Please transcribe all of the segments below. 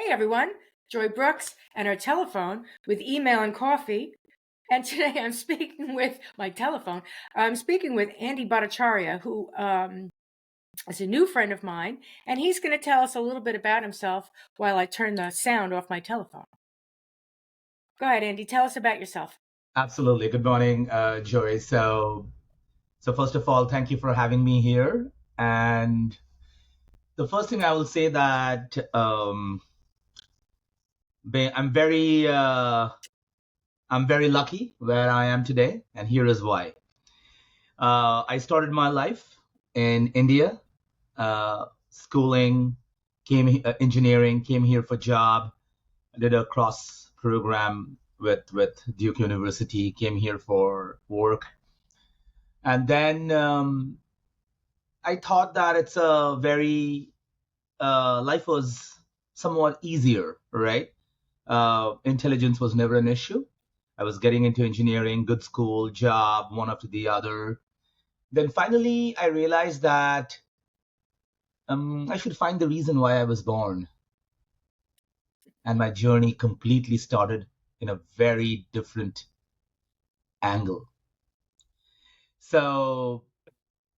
Hey everyone, Joy Brooks and her telephone with email and coffee. And today I'm speaking with my telephone. I'm speaking with Andy Bhattacharya, who is a new friend of mine, and he's going to tell us a little bit about himself while I turn the sound off my telephone. Go ahead, Andy. Tell us about yourself. Absolutely. Good morning, Joy. So first of all, thank you for having me here. And the first thing I will say that I'm very lucky where I am today, and here is why. I started my life in India, schooling, engineering, came here for job, did a cross program with Duke University, came here for work, and then I thought that it's a very life was somewhat easier, right? Intelligence was never an issue. I was getting into engineering, good school, job, one after the other. Then finally, I realized that I should find the reason why I was born. And my journey completely started in a very different angle. So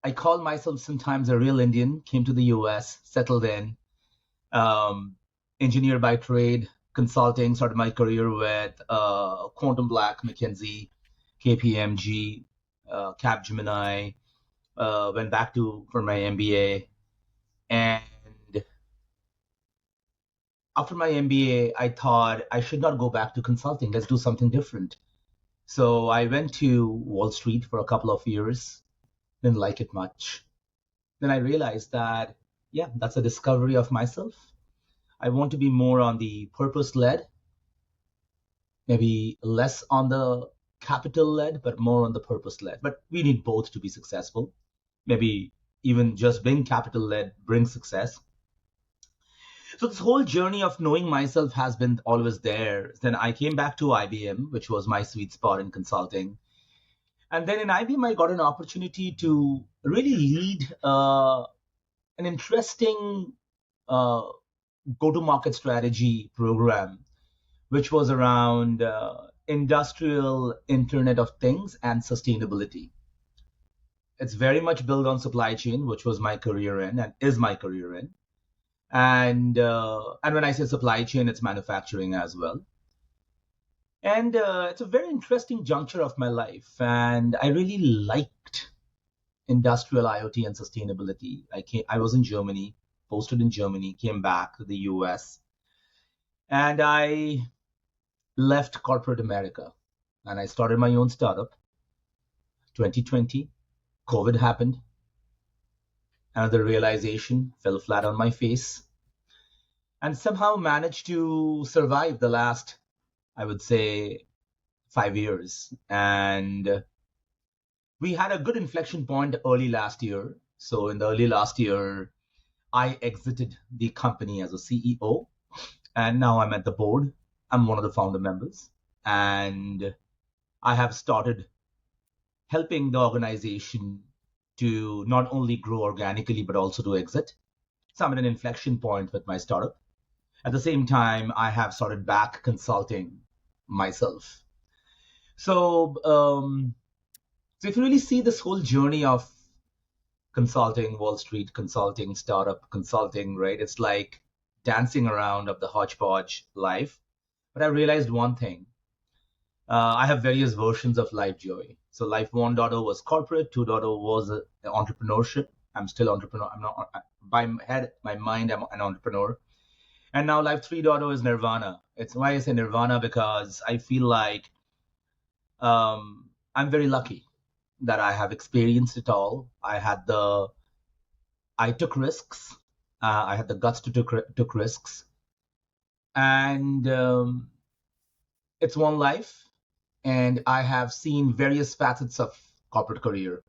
I call myself sometimes a real Indian, came to the US, settled in, um, engineer by trade, consulting, started my career with Quantum Black, McKinsey, KPMG, Capgemini, went back to for my MBA. And after my MBA, I thought I should not go back to consulting. Let's do something different. So I went to Wall Street for a couple of years, didn't like it much. Then I realized that, yeah, that's a discovery of myself. I want to be more on the purpose led, maybe less on the capital led, but more on the purpose led. But we need both to be successful. Maybe even just being capital led brings success. So this whole journey of knowing myself has been always there. Then I came back to IBM, which was my sweet spot in consulting. And then in IBM, I got an opportunity to really lead an interesting uh, go-to-market strategy program, which was around industrial Internet of Things and sustainability. It's very much built on supply chain, which was my career in and is my career in. And when I say supply chain, it's manufacturing as well. And it's a very interesting juncture of my life. And I really liked industrial IoT and sustainability. I was in Germany, posted in Germany, came back to the US, and I left corporate America and I started my own startup. 2020, COVID happened. Another realization, fell flat on my face, and somehow managed to survive the last, I would say, 5 years. And we had a good inflection point early last year. So in the early last year, I exited the company as a CEO, and now I'm at the board. I'm one of the founder members, and I have started helping the organization to not only grow organically but also to exit. So I'm at an inflection point with my startup. At the same time, I have started back consulting myself. So, so if you really see this whole journey of consulting, Wall Street consulting, startup consulting, right? It's like dancing around of the hodgepodge life. But I realized one thing. I have various versions of Life Joy. So Life 1.0 was corporate, 2.0 was entrepreneurship. I'm still entrepreneur. I'm not by my mind, I'm an entrepreneur. And now Life 3.0 is Nirvana. It's why I say Nirvana because I feel like I'm very lucky that I have experienced it all. I took risks. I had the guts to took risks, and it's one life. And I have seen various facets of corporate career,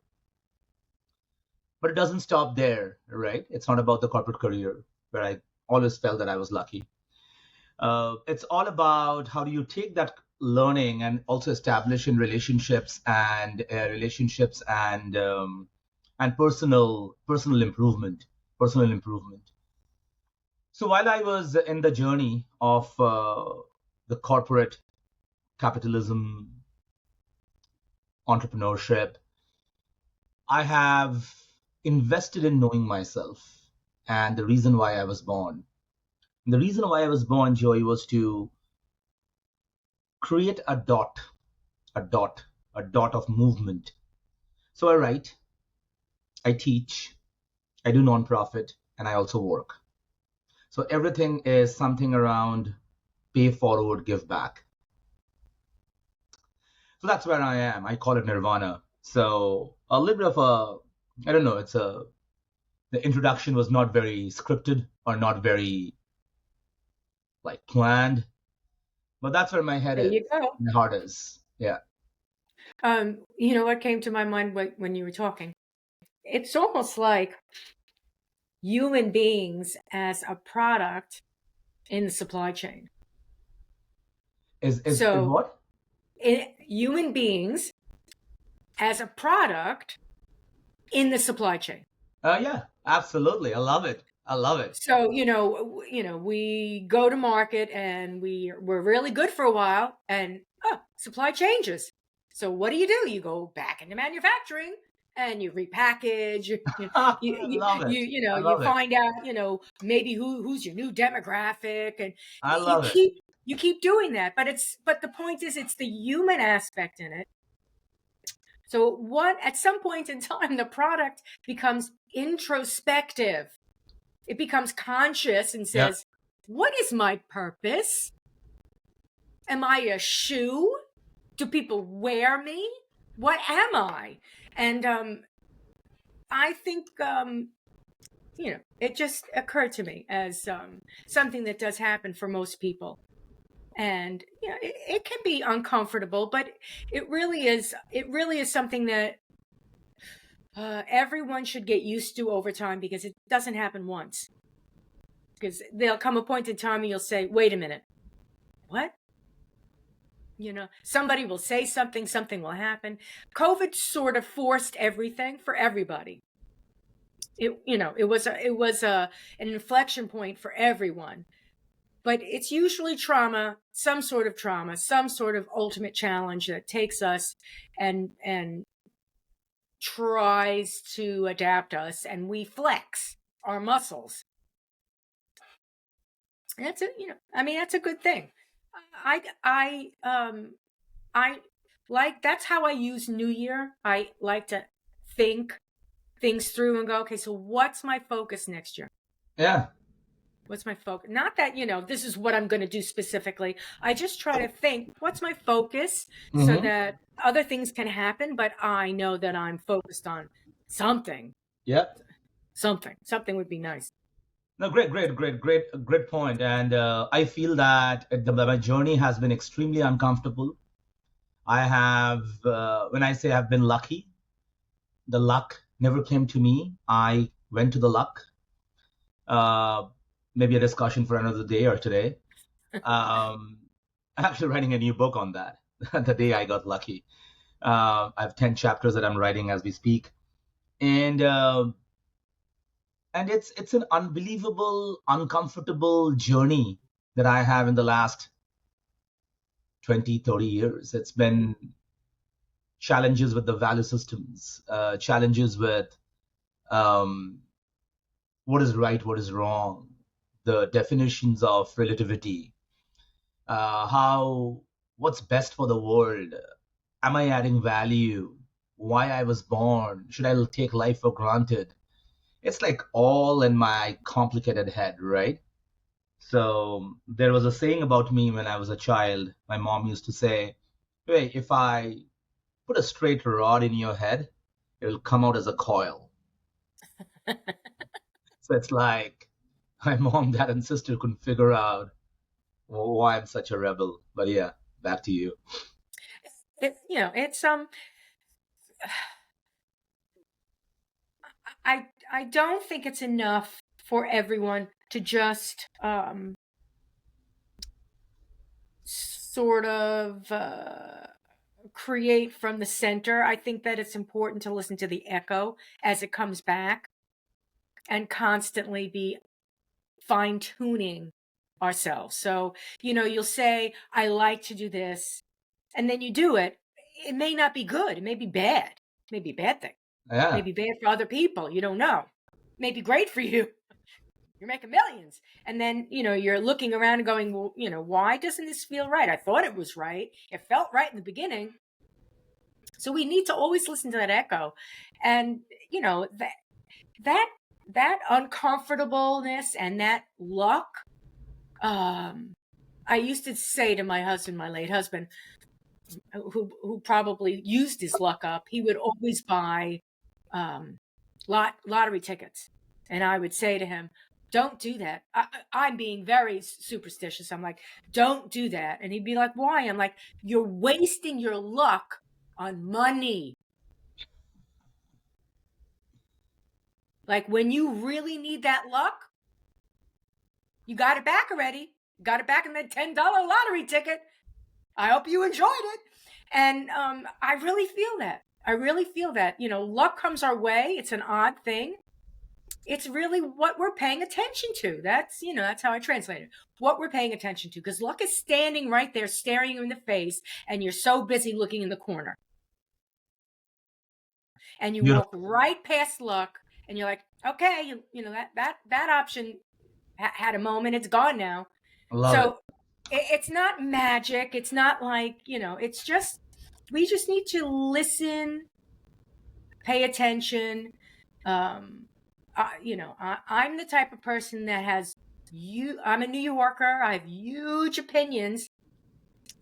but it doesn't stop there, right? It's not about the corporate career where I always felt that I was lucky. It's all about how do you take that learning and also establish in relationships and personal improvement. So while I was in the journey of the corporate capitalism, entrepreneurship, I have invested in knowing myself and the reason why I was born. And the reason why I was born, Joey, was to create a dot, a dot of movement. So I write, I teach, I do nonprofit, and I also work. So everything is something around pay forward, give back. So that's where I am. I call it Nirvana. So a little bit of a, I don't know, the introduction was not very scripted or not very like planned, but that's where my head There is, you go. my heart is. Yeah. You know what came to my mind when you were talking? It's almost like human beings as a product in the supply chain. Is So, what? human beings as a product in the supply chain. Yeah, absolutely. I love it. I love it. So, we go to market and we're really good for a while, and supply changes. So what do? You go back into manufacturing and you repackage. I love it. I You love it. find out maybe who's your new demographic, and I you love it. keep doing that. But the point is, it's the human aspect in it. So what at some point in time the product becomes introspective. It becomes conscious and Yeah. says, what is my purpose? Am I a shoe? Do people wear me? What am I? And I think, it just occurred to me as something that does happen for most people. And it can be uncomfortable, but it really is something that everyone should get used to over time, because it doesn't happen once. Because there'll come a point in time and you'll say, wait a minute, what? Somebody will say something will happen. COVID sort of forced everything for everybody. It was an inflection point for everyone. But it's usually trauma, some sort of ultimate challenge that takes us and tries to adapt us, and we flex our muscles. That's that's a good thing. I I I that's how I use New Year. I like to think things through and go, okay, so what's my focus next year? Yeah. What's my focus? Not that, this is what I'm going to do specifically. I just try to think, what's my focus, so Mm-hmm. that other things can happen, but I know that I'm focused on something. Yep. Something would be nice. No, great point. And I feel that my journey has been extremely uncomfortable. I have, when I say I've been lucky, the luck never came to me. I went to the luck. Uh, Maybe a discussion for another day or today. Um, I'm actually writing a new book on that. The day I got lucky. I have 10 chapters that I'm writing as we speak, and it's an unbelievable, uncomfortable journey that I have in the last 20, 30 years. It's been challenges with the value systems, challenges with um, what is right, what is wrong, the definitions of relativity, how what's best for the world, am I adding value, why I was born, should I take life for granted? It's like all in my complicated head, right? So there was a saying about me when I was a child. My mom used to say, hey, if I put a straight rod in your head, it will come out as a coil. So it's like my mom, dad, and sister couldn't figure out why I'm such a rebel. But yeah, back to you. It's I don't think it's enough for everyone to just sort of create from the center. I think that it's important to listen to the echo as it comes back, and constantly be fine-tuning ourselves. So, you'll say, I like to do this, and then you do it. It may not be good. It may be bad. It may be a bad thing. Yeah. Maybe bad for other people. You don't know. Maybe great for you. You're making millions. And then, you're looking around and going, well, why doesn't this feel right? I thought it was right. It felt right in the beginning. So we need to always listen to that echo. And, that uncomfortableness and that luck, I used to say to my husband, my late husband, who probably used his luck up, he would always buy lottery tickets. And I would say to him, don't do that. I'm being very superstitious. I'm like, don't do that. And he'd be like, why? I'm like, you're wasting your luck on money. Like, when you really need that luck, you got it back already. You got it back in that $10 lottery ticket. I hope you enjoyed it. And I really feel that. Luck comes our way. It's an odd thing. It's really what we're paying attention to. That's how I translate it. What we're paying attention to. Because luck is standing right there, staring you in the face, and you're so busy looking in the corner. And you walk right past luck, and you're like, okay, that option had a moment. It's gone now. So it's not magic. It's not like, it's just, we just need to listen, pay attention. I'm the type of person that I'm a New Yorker. I have huge opinions,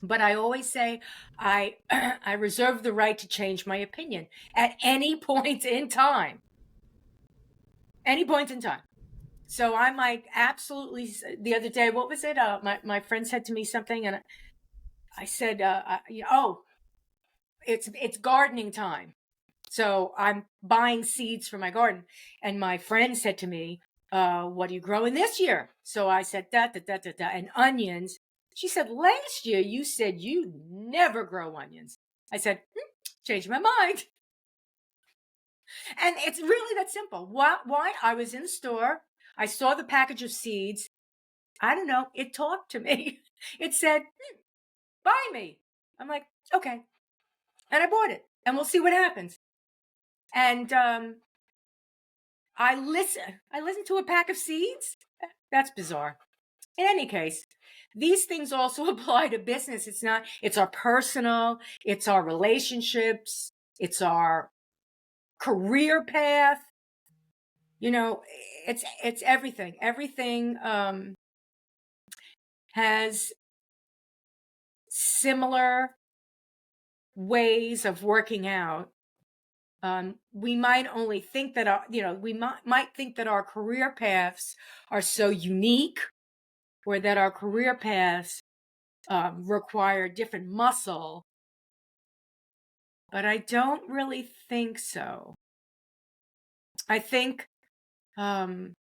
but I always say I reserve the right to change my opinion at any point in time. Any point in time. So I might absolutely, the other day, what was it? My friend said to me something, and I said, it's gardening time. So I'm buying seeds for my garden. And my friend said to me, what are you growing this year? So I said, and onions. She said, last year you said you never grow onions. I said, changed my mind. And it's really that simple. Why? I was in the store. I saw the package of seeds. I don't know. It talked to me. It said, buy me. I'm like, okay. And I bought it. And we'll see what happens. And I listened to a pack of seeds. That's bizarre. In any case, these things also apply to business. It's our personal, it's our relationships, it's our career path. It's everything. Everything has similar ways of working out. We might only think that we might think that our career paths are so unique, or that our career paths require different muscle, but I don't really think so. I think the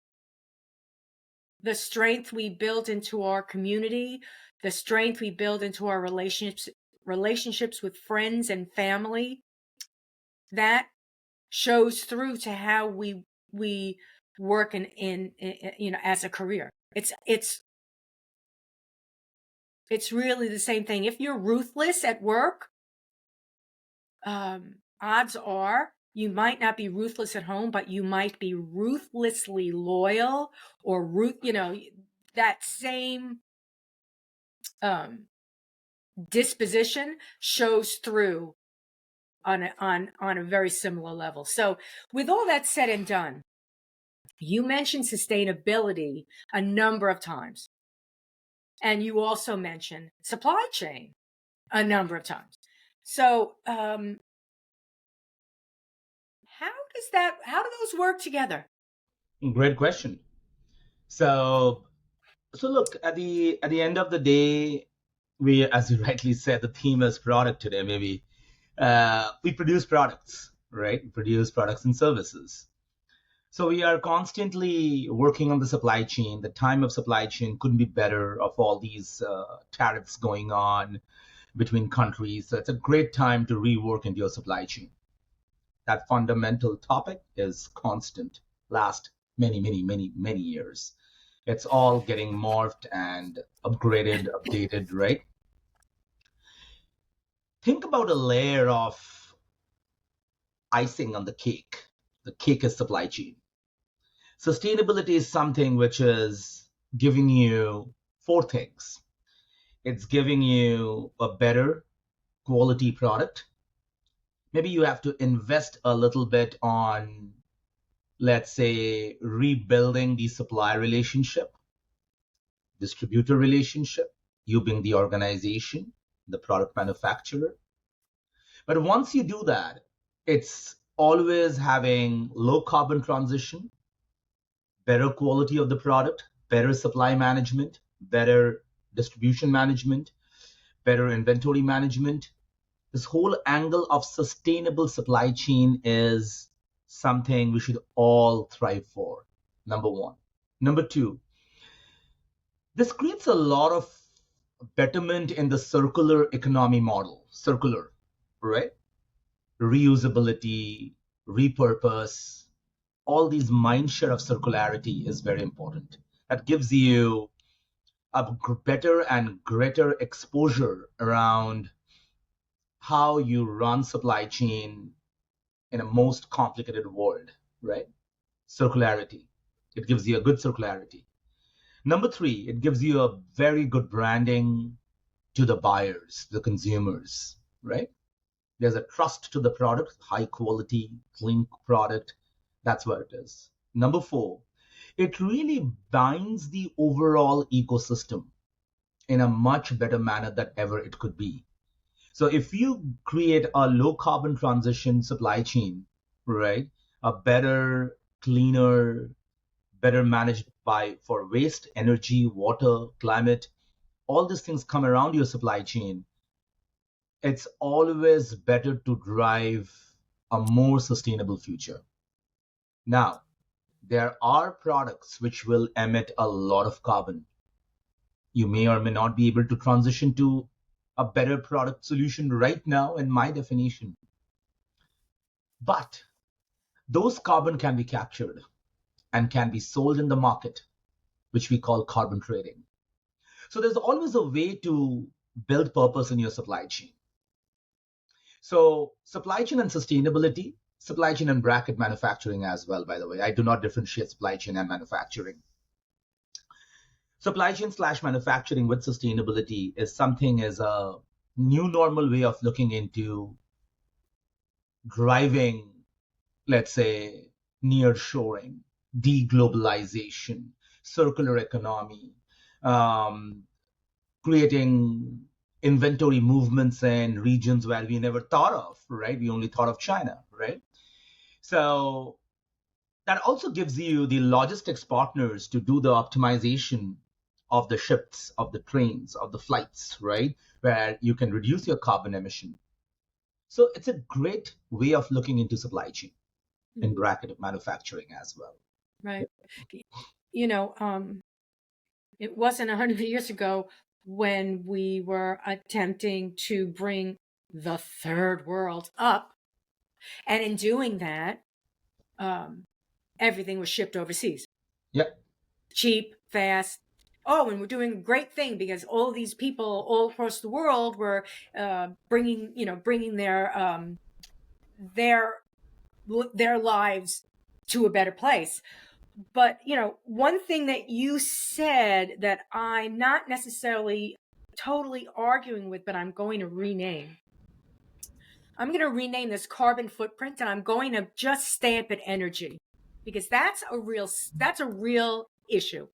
strength we build into our community, the strength we build into our relationships with friends and family, that shows through to how we work in as a career. It's really the same thing. If you're ruthless at work, odds are you might not be ruthless at home, but you might be ruthlessly loyal, or that same disposition shows through on a very similar level. So with all that said and done, you mentioned sustainability a number of times. And you also mentioned supply chain a number of times. So how do those work together? Great question. So look, at the end of the day, we, as you rightly said, the theme is product today. Maybe we produce products, right? We produce products and services. So we are constantly working on the supply chain. The time of supply chain couldn't be better, of all these tariffs going on between countries. So it's a great time to rework into your supply chain. That fundamental topic is constant, last many, many, many, many years. It's all getting morphed and upgraded, updated, right? Think about a layer of icing on the cake. The cake is supply chain. Sustainability is something which is giving you four things. It's giving you a better quality product. Maybe you have to invest a little bit on, let's say, rebuilding the supply relationship, distributor relationship, you being the organization, the product manufacturer. But once you do that, it's always having low carbon transition, better quality of the product, better supply management, better distribution management, better inventory management. This whole angle of sustainable supply chain is something we should all thrive for. Number one. Number two, this creates a lot of betterment in the circular economy model. Circular, right? Reusability, repurpose, all these mind share of circularity is very important. That gives you a better and greater exposure around how you run supply chain in a most complicated world, right? Circularity. It gives you a good circularity. Number three, it gives you a very good branding to the buyers, the consumers, right? There's a trust to the product, high quality, clean product. That's where it is. Number four, it really binds the overall ecosystem in a much better manner than ever it could be. So if you create a low carbon transition supply chain, right, a better, cleaner, better managed by for waste, energy, water, climate, all these things come around your supply chain, it's always better to drive a more sustainable future. Now, there are products which will emit a lot of carbon. You may or may not be able to transition to a better product solution right now, in my definition. But those carbon can be captured and can be sold in the market, which we call carbon trading. So there's always a way to build purpose in your supply chain. So supply chain and sustainability, supply chain and bracket manufacturing as well, by the way. I do not differentiate supply chain and manufacturing. Supply chain slash manufacturing with sustainability is something as a new normal way of looking into driving, let's say, nearshoring, deglobalization, circular economy, um, creating inventory movements in regions where we never thought of, right? We only thought of China, right? So that also gives you the logistics partners to do the optimization of the ships, of the trains, of the flights, right? Where you can reduce your carbon emission. So it's a great way of looking into supply chain in bracket manufacturing as well. Right. You know, it wasn't 100 years ago when we were attempting to bring the third world up. And in doing that, everything was shipped overseas. Yep. Cheap, fast. Oh, and we're doing a great thing because all these people all across the world were bringing their their lives to a better place. But, one thing that you said that I'm not necessarily totally arguing with, but I'm going to rename. I'm going to rename this carbon footprint, and I'm going to just stamp it energy, because that's a real issue.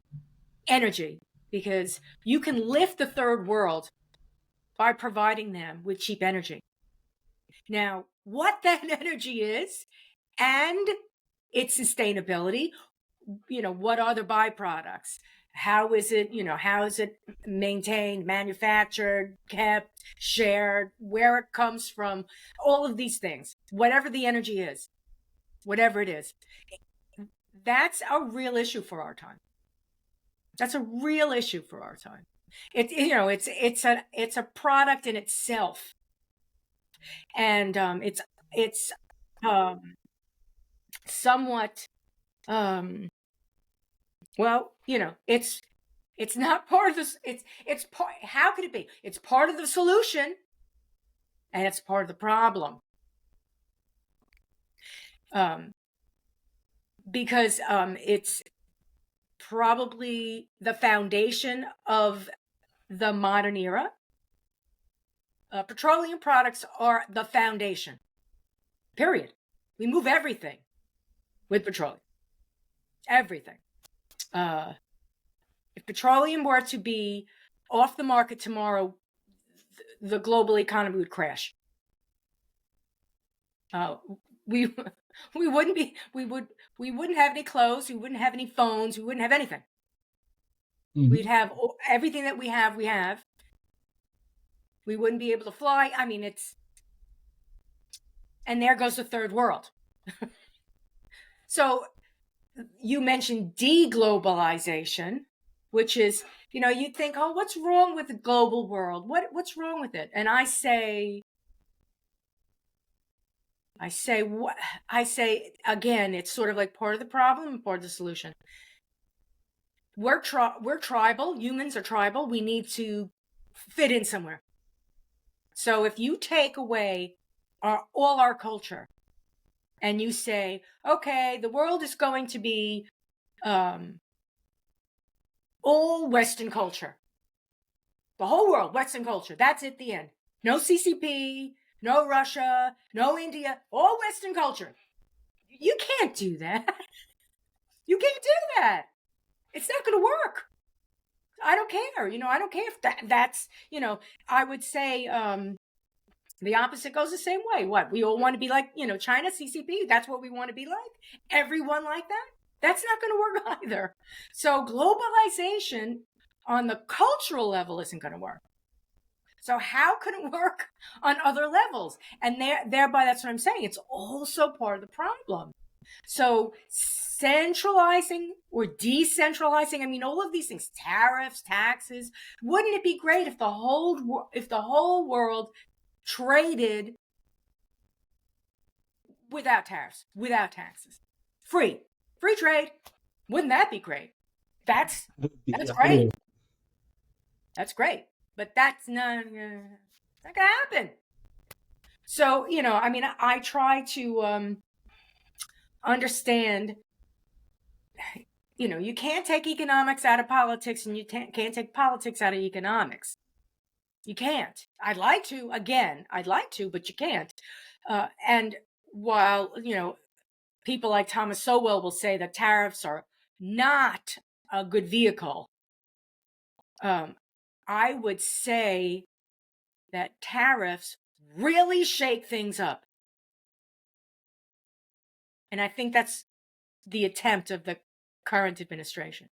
Energy, because you can lift the third world by providing them with cheap energy. Now, what that energy is and its sustainability, what are the byproducts? How is it maintained, manufactured, kept, shared, where it comes from, all of these things, whatever the energy is, whatever it is, that's a real issue for our time. That's a real issue for our time. It's a product in itself, and it's somewhat Well, it's not part of this. It's part. How could it be? It's part of the solution, and it's part of the problem. Because it's probably the foundation of the modern era. Petroleum products are the foundation. Period. We move everything with petroleum. Everything. If petroleum were to be off the market tomorrow, the global economy would crash. We wouldn't have any clothes. We wouldn't have any phones. We wouldn't have anything. Mhm. We'd have everything that we have. We wouldn't be able to fly. I mean, and there goes the third world. So you mentioned deglobalization, which is, you'd think, oh, what's wrong with the global world? What's wrong with it? And I say again, it's sort of like part of the problem and part of the solution. We're tribal. Humans are tribal. We need to fit in somewhere. So if you take away all our culture and you say, okay, the world is going to be all Western culture, the whole world, Western culture, that's it, the end. No CCP, no Russia, no India, all Western culture. You can't do that. You can't do that. It's not going to work. I don't care. I don't care if that's, I would say the opposite goes the same way. What? We all want to be like, China, CCP. That's what we want to be like. Everyone like that. That's not going to work either. So globalization on the cultural level isn't going to work. So how can it work on other levels? And thereby, that's what I'm saying. It's also part of the problem. So centralizing or decentralizing, I mean, all of these things, tariffs, taxes, wouldn't it be great if the whole world traded without tariffs, without taxes, free trade? Wouldn't that be great? That's great. That's great, but that's not gonna happen. So I mean, I try to understand. You can't take economics out of politics, and you can't take politics out of economics. You can't. I'd like to, but you can't. And while, people like Thomas Sowell will say that tariffs are not a good vehicle, I would say that tariffs really shake things up. And I think that's the attempt of the current administration.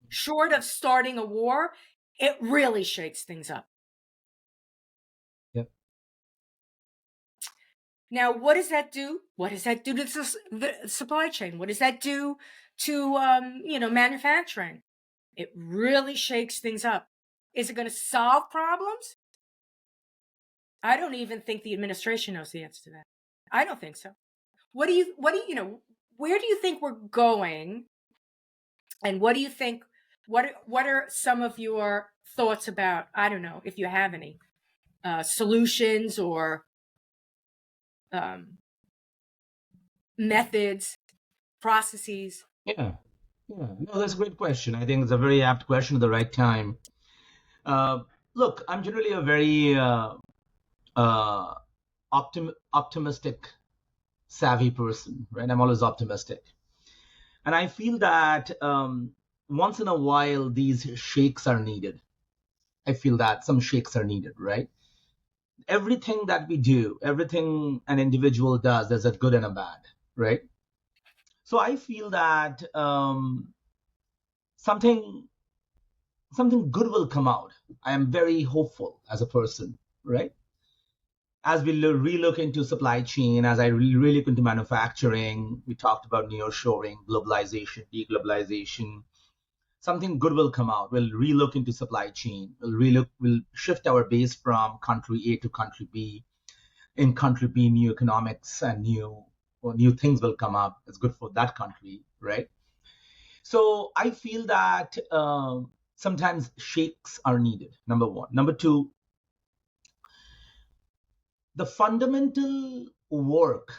Short of starting a war, it really shakes things up. Yep. Now, what does that do? What does that do to the supply chain? What does that do to, manufacturing? It really shakes things up. Is it going to solve problems? I don't even think the administration knows the answer to that. I don't think so. Where do you think we're going? And what do you think, what are some of your thoughts about, I don't know, if you have any solutions or methods, processes? Yeah. No, that's a great question. I think it's a very apt question at the right time. Look, I'm generally a very optimistic, savvy person, right? I'm always optimistic. And I feel that once in a while, these shakes are needed. I feel that some shakes are needed, right? Everything that we do, everything an individual does, there's a good and a bad, right? So I feel that something good will come out. I am very hopeful as a person, right? As we relook into supply chain, as I relook into manufacturing, we talked about nearshoring, globalization, deglobalization. Something good will come out. We'll relook into supply chain. We'll shift our base from country A to country B. In country B, new economics and new things will come up. It's good for that country, right? So I feel that sometimes shakes are needed, number one. Number two, the fundamental work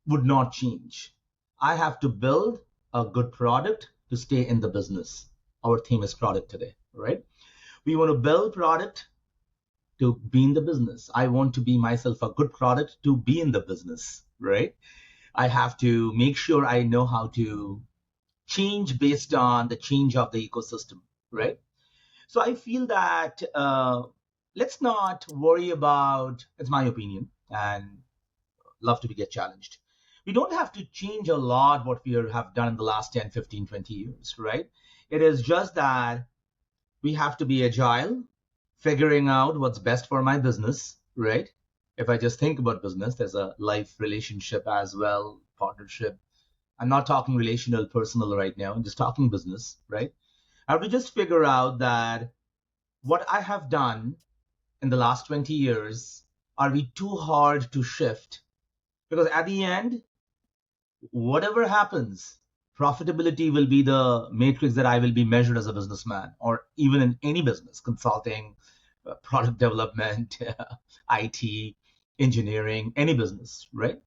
would not change. I have to build a good product to stay in the business. Our theme is product today, right? We want to build product to be in the business. I want to be myself a good product to be in the business, right? I have to make sure I know how to change based on the change of the ecosystem, right? So I feel that let's not worry about, it's my opinion, and love to get challenged. We don't have to change a lot what we have done in the last 10, 15, 20 years, right? It is just that we have to be agile, figuring out what's best for my business, right? If I just think about business, there's a life relationship as well, partnership. I'm not talking relational, personal right now. I'm just talking business, right? I have to just figure out that what I have done in the last 20 years, are we too hard to shift? Because at the end, whatever happens, profitability will be the matrix that I will be measured as a businessman, or even in any business, consulting, product development, IT, engineering, any business, right?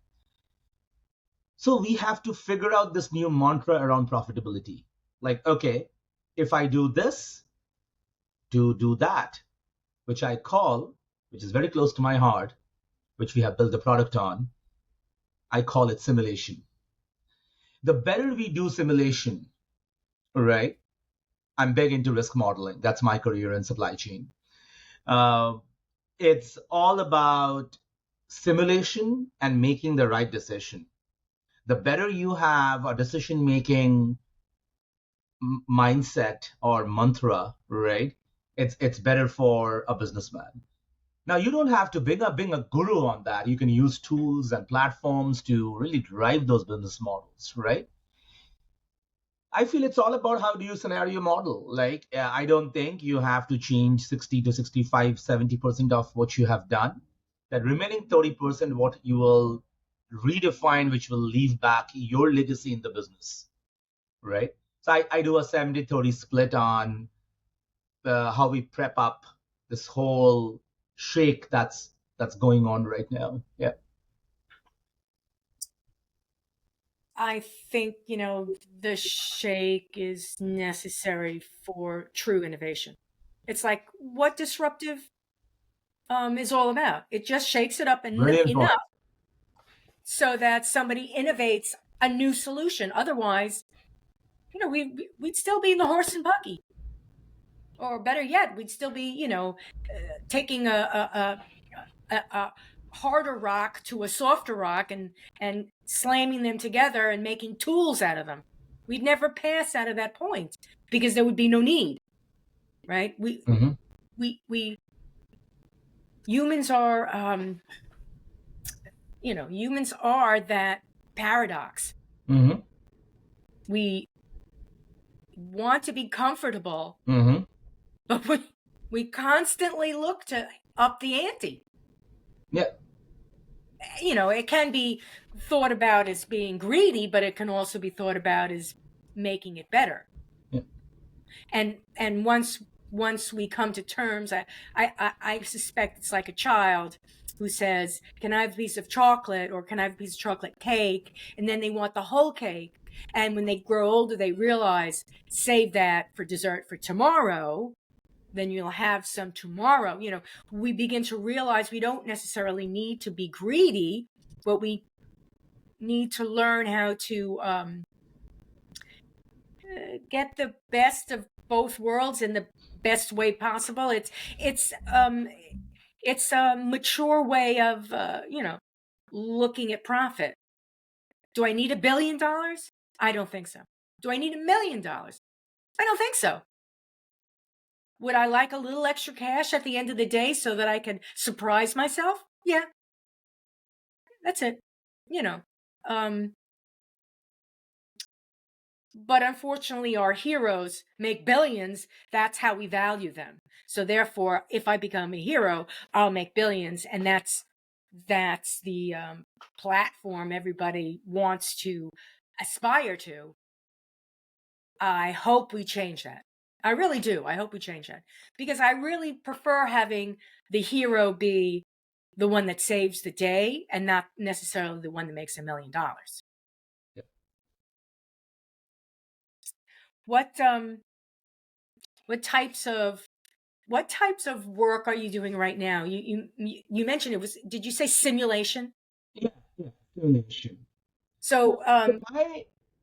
So we have to figure out this new mantra around profitability. Like, okay, if I do this, do that, which I call, which is very close to my heart, which we have built the product on, I call it simulation. The better we do simulation, right? I'm big into risk modeling. That's my career in supply chain. Uh, it's all about simulation and making the right decision. The better you have a decision making mindset or mantra, right? It's better for a businessman. Now you don't have to being a guru on that. You can use tools and platforms to really drive those business models, right? I feel it's all about how do you scenario model. Like, I don't think you have to change 60 to 65, 70% of what you have done. That remaining 30%, what you will redefine, which will leave back your legacy in the business, right? So I do a 70-30 split on how we prep up this whole shake that's going on right now. Yeah. I think, the shake is necessary for true innovation. It's like what disruptive is all about. It just shakes it up Very important. enough so that somebody innovates a new solution. Otherwise, we'd still be in the horse and buggy. Or better yet, we'd still be, taking a harder rock to a softer rock and slamming them together and making tools out of them. We'd never pass out of that point because there would be no need, right? We humans are humans are that paradox. Mm-hmm. We want to be comfortable, Mm-hmm. but we constantly look to up the ante. Yeah. It can be thought about as being greedy, but it can also be thought about as making it better. Yeah. And once we come to terms, I suspect it's like a child who says, "Can I have a piece of chocolate?" or "Can I have a piece of chocolate cake?" And then they want the whole cake. And when they grow older, they realize, save that for dessert for tomorrow. Then you'll have some tomorrow. We begin to realize we don't necessarily need to be greedy, but we need to learn how to get the best of both worlds in the best way possible. It's a mature way of looking at profit. Do I need $1 billion? I don't think so. Do I need $1 million? I don't think so. Would I like a little extra cash at the end of the day so that I could surprise myself? Yeah. That's it. But unfortunately, our heroes make billions. That's how we value them. So therefore, if I become a hero, I'll make billions. And that's the platform everybody wants to aspire to. I hope we change that. I really do. I hope we change that, because I really prefer having the hero be the one that saves the day and not necessarily the one that makes $1 million. Yep. What types of work are you doing right now? You mentioned it was, did you say simulation? Yeah, yeah, simulation. So So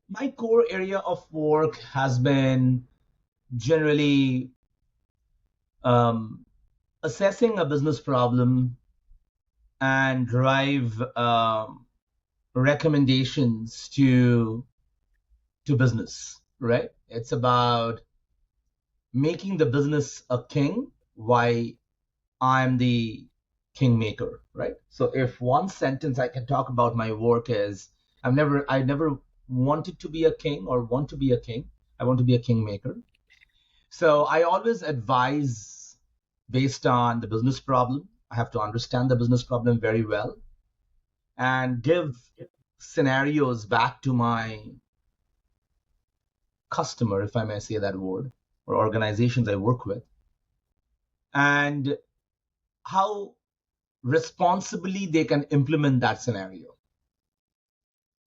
my core area of work has been generally um, assessing a business problem and drive recommendations to business. Right? It's about making the business a king. Why I'm the kingmaker, right? So if one sentence I can talk about my work is I never wanted to be a king or want to be a king. I want to be a kingmaker. So I always advise based on the business problem. I have to understand the business problem very well and give scenarios back to my customer, if I may say that word, or organizations I work with, and how responsibly they can implement that scenario.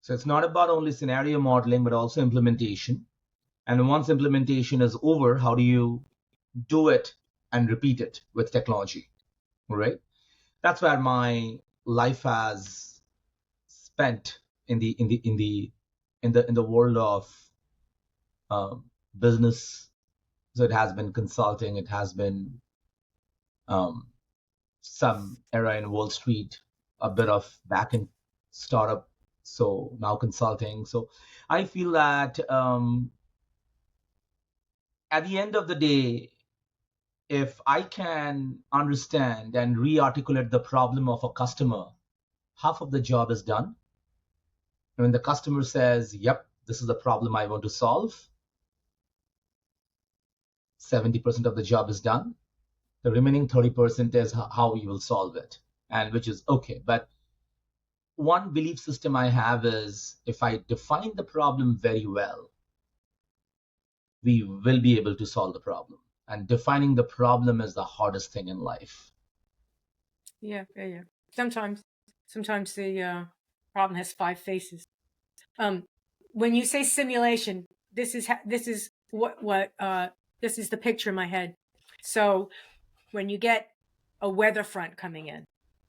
So it's not about only scenario modeling, but also implementation. And once implementation is over, how do you do it and repeat it with technology, right? That's where my life has spent in the world of um, business. So it has been consulting, it has been um, some era in Wall Street, a bit of back in startup, so now consulting. So I feel that at the end of the day, if I can understand and re-articulate the problem of a customer, half of the job is done. And when the customer says, "Yep, this is the problem I want to solve," 70% of the job is done. The remaining 30% is how you will solve it, and which is okay. But one belief system I have is if I define the problem very well, we will be able to solve the problem. And defining the problem is the hardest thing in life. yeah. Sometimes the problem has 5 faces. When you say simulation, this is this is the picture in my head. So when you get a weather front coming in,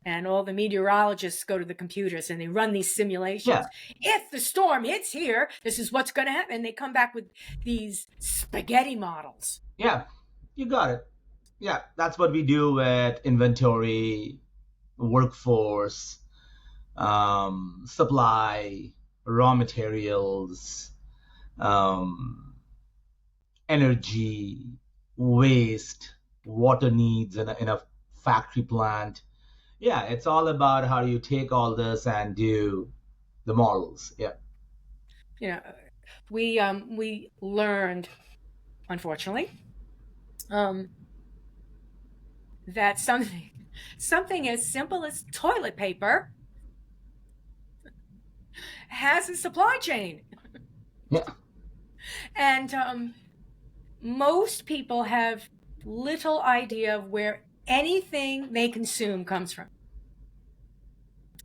and all the meteorologists go to the computers and they run these Yeah, simulations. If the storm hits here, this is what's going to happen. And they come back with these spaghetti models. yeah, you got it. Yeah, that's what we do with inventory, workforce, supply, raw materials, um, energy, waste, water needs in a factory plant. Yeah, it's all about how do you take all this and do the models. Yeah. You know, we learned, unfortunately, um, that something as simple as toilet paper has a supply chain, Yeah. and most people have little idea of where anything they consume comes from.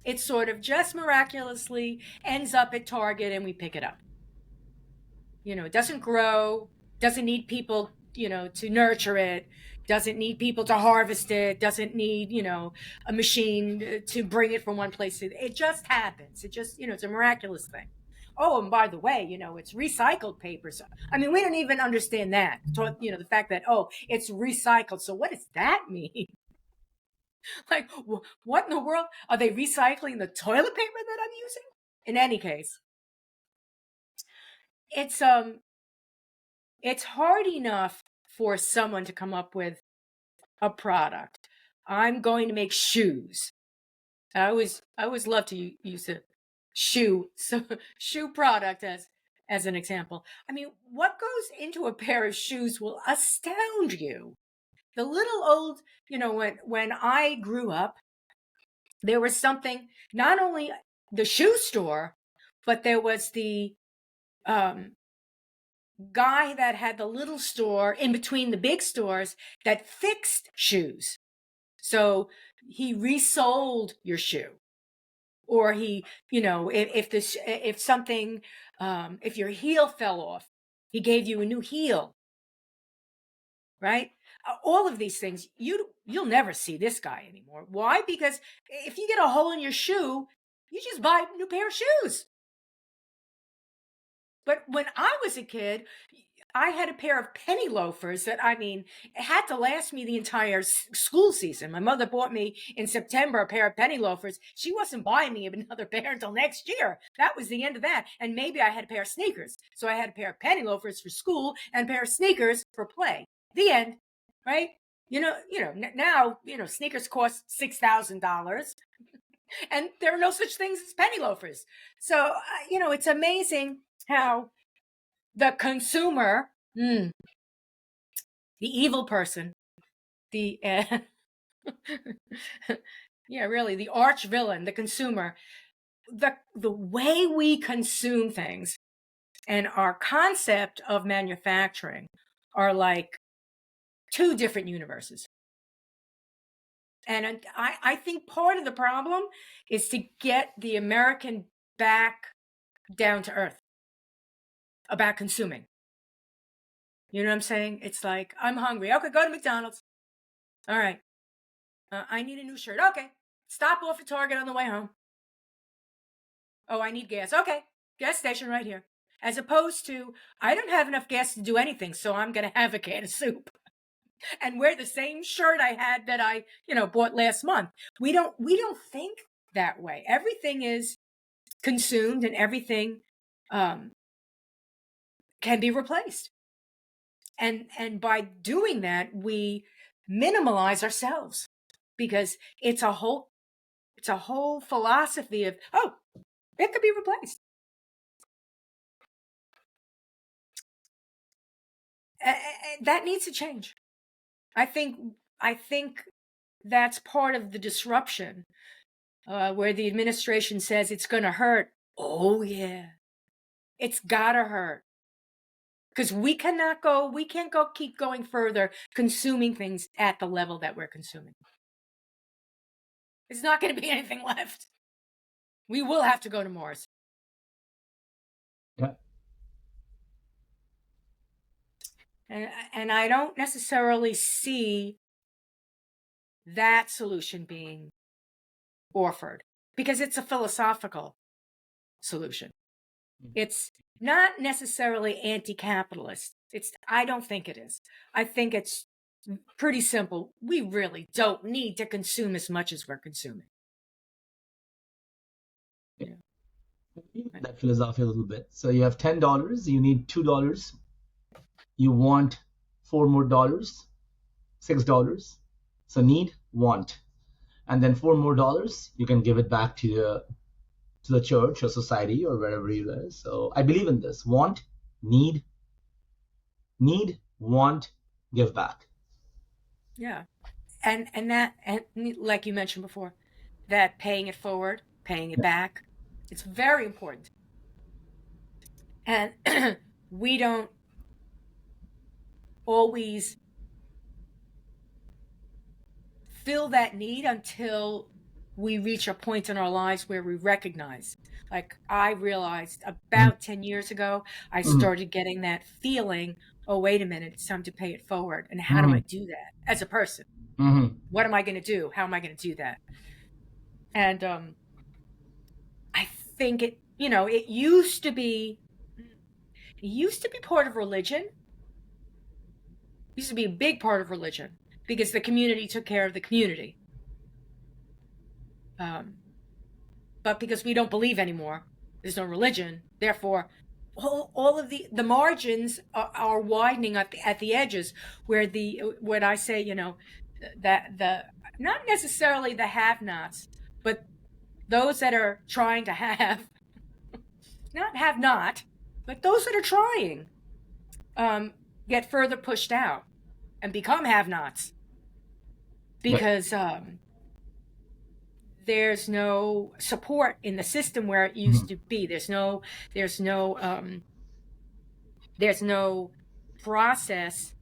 It sort of just miraculously ends up at Target and we pick it up. It doesn't grow, doesn't need people, to nurture it, doesn't need people to harvest it, doesn't need, a machine to bring it from one place to it just happens. It just, it's a miraculous thing. Oh, and by the way, it's recycled paper. So, I mean, we don't even understand that. The fact that, oh, it's recycled. So what does that mean? Like, what in the world? Are they recycling the toilet paper that I'm using? In any case, it's it's hard enough for someone to come up with a product. I'm going to make shoes. I always love to use a shoe product as an example. I mean, what goes into a pair of shoes will astound you. The little old, when I grew up, there was something, not only the shoe store, but there was the um guy that had the little store in between the big stores that fixed shoes. So he resold your shoe, or he, if something, if your heel fell off, he gave you a new heel, right? All of these things, you'll never see this guy anymore. Why? Because if you get a hole in your shoe, you just buy a new pair of shoes. But when I was a kid, I had a pair of penny loafers that, it had to last me the entire school season. My mother bought me in September a pair of penny loafers. She wasn't buying me another pair until next year. That was the end of that. And maybe I had a pair of sneakers. So I had a pair of penny loafers for school and a pair of sneakers for play. The end, right? Now, sneakers cost $6,000 and there are no such things as penny loafers. So, it's amazing how the consumer, the evil person, the really the arch villain, the consumer, the way we consume things and our concept of manufacturing are like two different universes. And I think part of the problem is to get the American back down to earth about consuming. You know what I'm saying? It's like, I'm hungry. Okay, go to McDonald's. All right. I need a new shirt. Okay. Stop off at Target on the way home. Oh, I need gas. Okay. Gas station right here. As opposed to, I don't have enough gas to do anything, so I'm going to have a can of soup and wear the same shirt I had that I, bought last month. We don't think that way. Everything is consumed and everything can be replaced. And by doing that, we minimalize ourselves, because it's a whole philosophy of, oh, it could be replaced. That needs to change. I think that's part of the disruption, where the administration says it's going to hurt. Oh yeah, it's gotta hurt, because we can't keep going further consuming things at the level that we're consuming. There's not going to be anything left. We will have to go to Mars. Yeah. And I don't necessarily see that solution being offered, because it's a philosophical solution. It's not necessarily anti-capitalist. I don't think it is. I think it's pretty simple. We really don't need to consume as much as we're consuming. Yeah. That philosophy a little bit. So you have $10, you need $2, you want $4 more, $6. So need, want, and then $4 more, you can give it back to the church or society or wherever you live. So I believe in this: want, need, want, give back. Yeah, and like you mentioned before, that paying it forward, paying it back, it's very important. And we don't always feel that need until we reach a point in our lives where we recognize. Like, I realized about 10 years ago, I started getting that feeling, oh, wait a minute, it's time to pay it forward. And how do I do that as a person? What am I going to do? How am I going to do that? And I think it used to be part of religion. It used to be a big part of religion, because the community took care of the community. But because we don't believe anymore, there's no religion. Therefore, all of the margins are widening at the edges, where when I say, that the not necessarily the have-nots, but those that are trying to have, not have not, but those that are trying, get further pushed out and become have-nots, because there's no support in the system where it used to be. There's no There's no process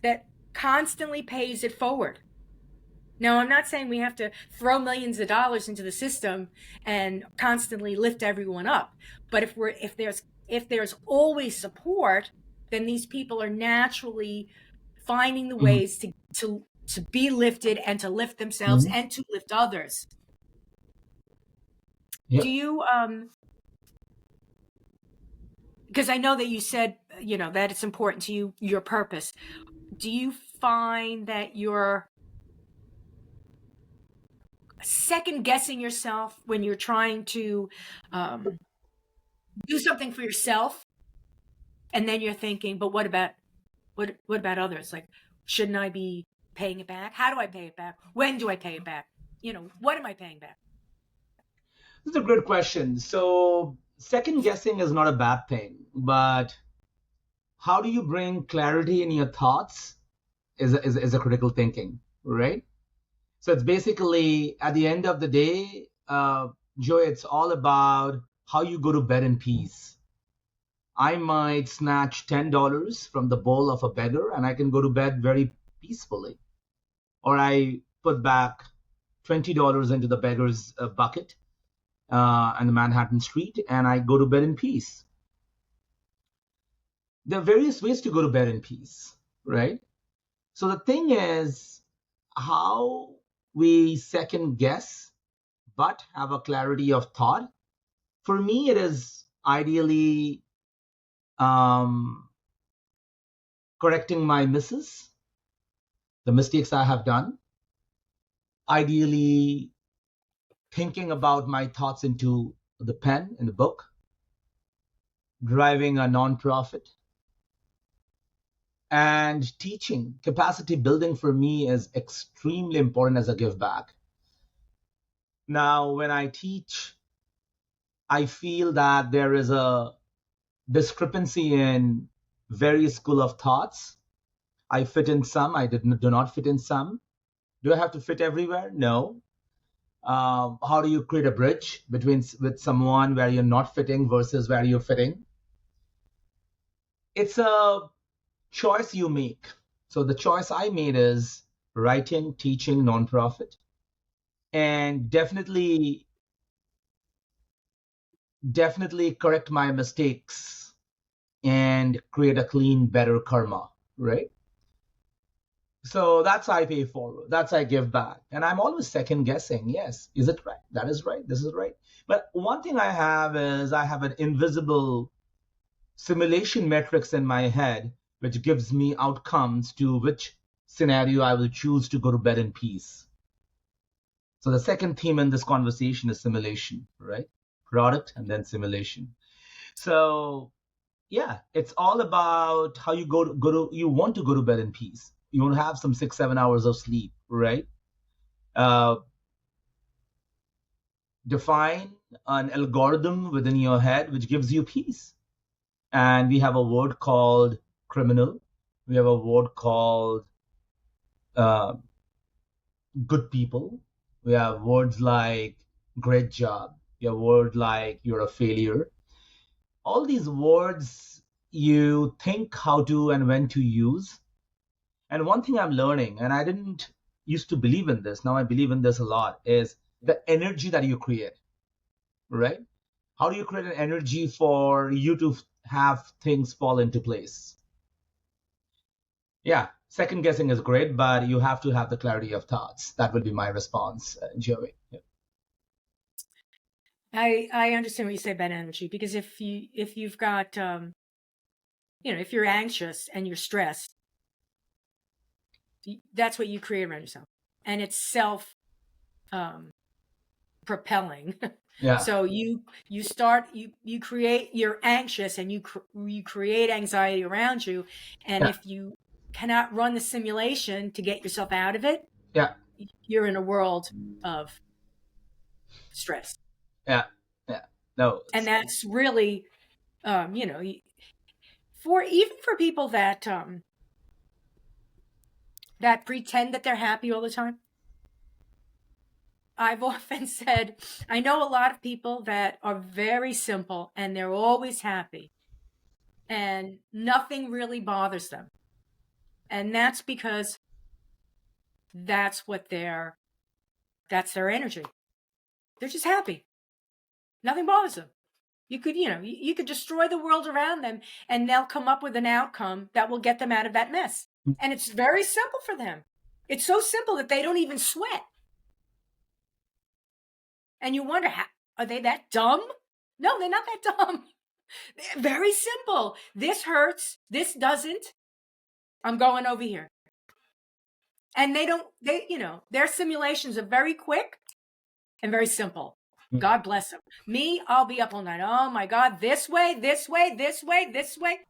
that constantly pays it forward. Now, I'm not saying we have to throw millions of dollars into the system and constantly lift everyone up. But if there's always support, then these people are naturally finding the Mhm. ways to be lifted and to lift themselves Mhm. and to lift others. Do Yep. you because I know that you said, that it's important to you, your purpose. Do you find that you're second guessing yourself when you're trying to um, do something for yourself, and then you're thinking, but what about others? Like, shouldn't I be paying it back? How do I pay it back? When do I pay it back? What am I paying back? This is a good question. So, second guessing is not a bad thing, but how do you bring clarity in your thoughts is a critical thinking, right? So, it's basically at the end of the day, Joy, it's all about how you go to bed in peace. I might snatch $10 from the bowl of a beggar and I can go to bed very peacefully. Or I put back $20 into the beggar's bucket on the Manhattan street and I go to bed in peace. There are various ways to go to bed in peace, right? So the thing is how we second guess but have a clarity of thought. For me, it is ideally um, correcting my misses, the mistakes I have done, ideally thinking about my thoughts into the pen in the book, driving a nonprofit, and teaching. Capacity building for me is extremely important as a give back. Now, when I teach, I feel that there is a discrepancy in various school of thoughts. I fit in some, do not fit in some. Do I have to fit everywhere? No. How do you create a bridge between with someone where you're not fitting versus where you're fitting? It's a choice you make. So the choice I made is writing, teaching, nonprofit, and definitely correct my mistakes and create a clean, better karma, right? So that's I pay forward. That's I give back. And I'm always second guessing. Yes, is it right? That is right. This is right. But one thing I have is I have an invisible simulation metrics in my head, which gives me outcomes to which scenario I will choose to go to bed in peace. So the second theme in this conversation is simulation, right? Product and then simulation. So yeah, it's all about how you you want to go to bed in peace. You want to have some 6 7 hours of sleep, right? Uh, define an algorithm within your head which gives you peace. And we have a word called criminal. We have a word called uh, good people. We have words like great job. We have word like you're a failure. All these words you think how to and when to use. And one thing I'm learning, and I didn't used to believe in this, now I believe in this a lot, is the energy that you create, right? How do you create an energy for you to have things fall into place? Yeah, second guessing is great, but you have to have the clarity of thoughts. That will be my response, Joey. Yeah. I understand what you say about energy, because if you've got if you're anxious and you're stressed, that's what you create around yourself, and it's self um, propelling. Yeah. So you create, you're anxious, and you create anxiety around you, and Yeah. if you cannot run the simulation to get yourself out of it, Yeah. you're in a world of stress. Yeah. Yeah. No. And that's really for even for people that pretend that they're happy all the time. I've often said, I know a lot of people that are very simple and they're always happy. and nothing really bothers them. And that's because that's their energy. They're just happy. Nothing bothers them. You could destroy the world around them and they'll come up with an outcome that will get them out of that mess. And it's very simple for them. It's so simple that they don't even sweat. And you wonder, are they that dumb? No, they're not that dumb. They're very simple. This hurts. This doesn't. I'm going over here. And their simulations are very quick and very simple. God bless them. Me, I'll be up all night. Oh my God, this way, this way, this way, this way.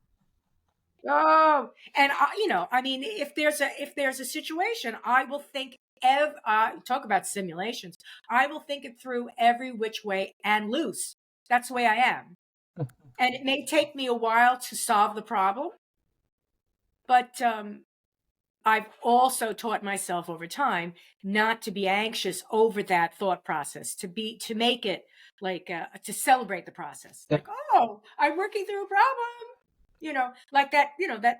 Oh, and if there's a situation, I will think talk about simulations. I will think it through every which way and lose. That's the way I am. And it may take me a while to solve the problem, but I've also taught myself over time not to be anxious over that thought process, to make it like to celebrate the process. Like, oh, I'm working through a problem. Like that,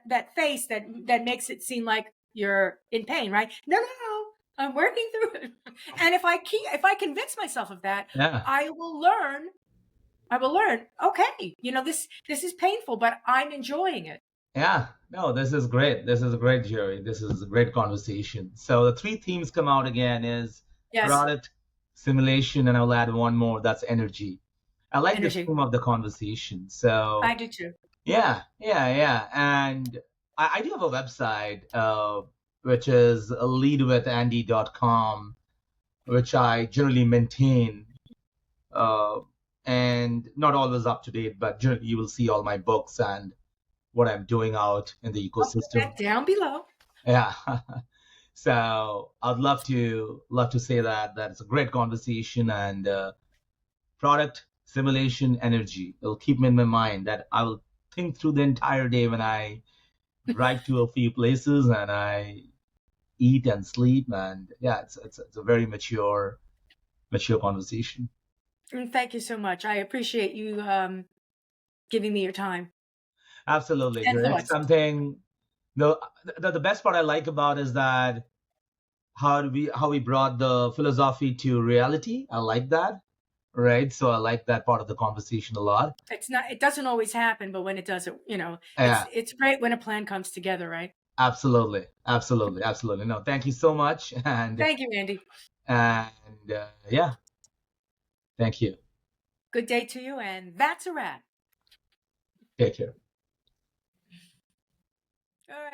that face that makes it seem like you're in pain, right? No, I'm working through it. And if I convince myself of that, Yeah. I will learn. Okay, this is painful, but I'm enjoying it. Yeah, no, this is great. This is a great, Jerry. This is a great conversation. So the three themes come out again is Yes. product, simulation, and I'll add one more. That's energy. I like the Energy. theme of the conversation. So I do too. yeah. And I do have a website, which is leadwithandy.com, which I generally maintain, and not always up to date, but generally you will see all my books and what I'm doing out in the I'll put ecosystem. that down below. Yeah. So I'd love to say that it's a great conversation, and product, simulation, energy. It'll keep me in my mind that I will think through the entire day when I drive to a few places and I eat and sleep. And yeah, it's a very mature conversation. Thank you so much. I appreciate you giving me your time Absolutely. and It's thoughts. something the best part I like about is that how we brought the philosophy to reality. I like that. Right. So I like that part of the conversation a lot. It doesn't always happen, but when it does, Yeah, it's great when a plan comes together, right? absolutely. No, thank you so much. Thank you, Andy. And yeah, thank you. Good day to you, and that's a wrap. Take care. All right.